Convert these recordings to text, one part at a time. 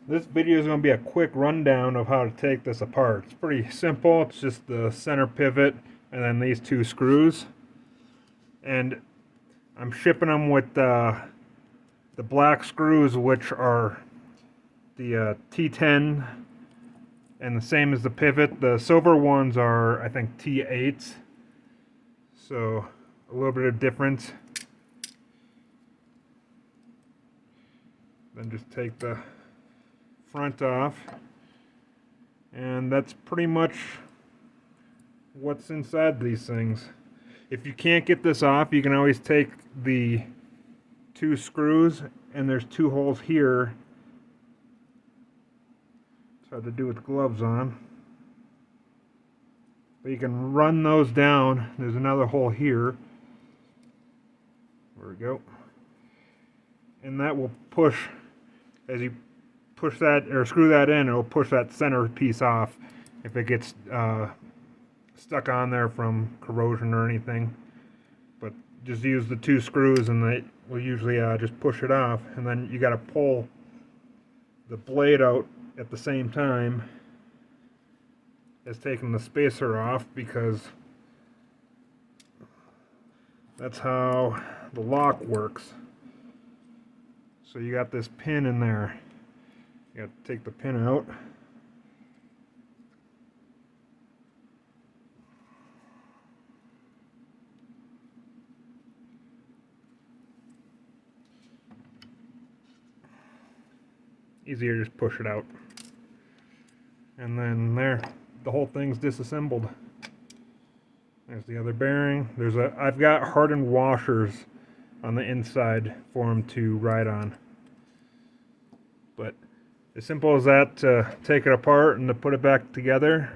This video is going to be a quick rundown of how to take this apart. It's pretty simple. It's just the center pivot and then these two screws. And I'm shipping them with the black screws, which are the T10 and the same as the pivot. The silver ones are, I think, T8s. So a little bit of difference. Then just take the front off, and that's pretty much what's inside these things. If you can't get this off, you can always take the two screws, and there's two holes here. It's hard to do with gloves on, but you can run those down. There's another hole here. There we go. And that will push, as you push that or screw that in, it'll push that center piece off if it gets stuck on there from corrosion or anything. But just use the two screws and they will usually just push it off. And then you got to pull the blade out at the same time as taking the spacer off, because that's how the lock works. So you got this pin in there. You got to take the pin out. Easier to just push it out. And then there, the whole thing's disassembled. There's the other bearing. I've got hardened washers on the inside for them to ride on. But as simple as that, to take it apart and to put it back together.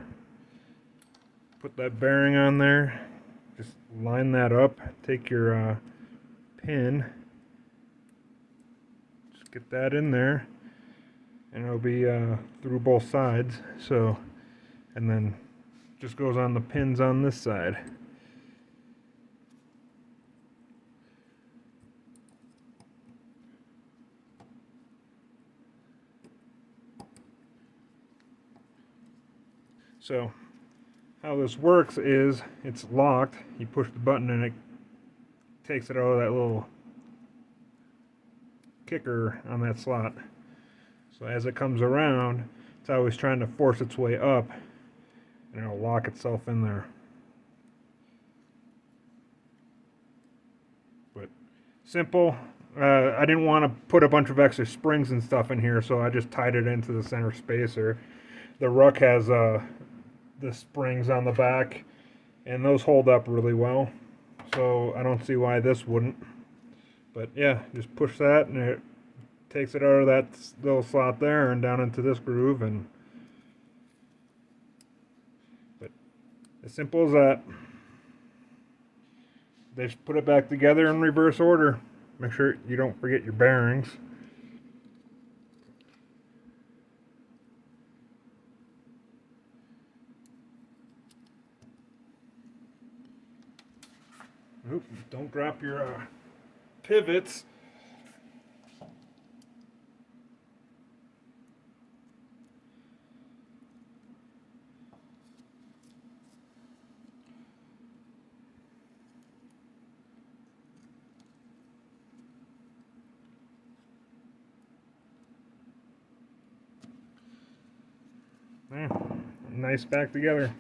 Put that bearing on there. Just line that up. Take your pin. Just get that in there. And it'll be through both sides. So, and then just goes on the pins on this side. So how this works is it's locked. You push the button and it takes it out of that little kicker on that slot. So as it comes around, it's always trying to force its way up, and it'll lock itself in there. But simple. I didn't want to put a bunch of extra springs and stuff in here, so I just tied it into the center spacer. The ruck has the springs on the back, and those hold up really well, so I don't see why this wouldn't. But yeah, just push that and it takes it out of that little slot there and down into this groove. And but as simple as that. They just put it back together in reverse order. Make sure you don't forget your bearings. Oop, don't drop your pivots. There, nice back together.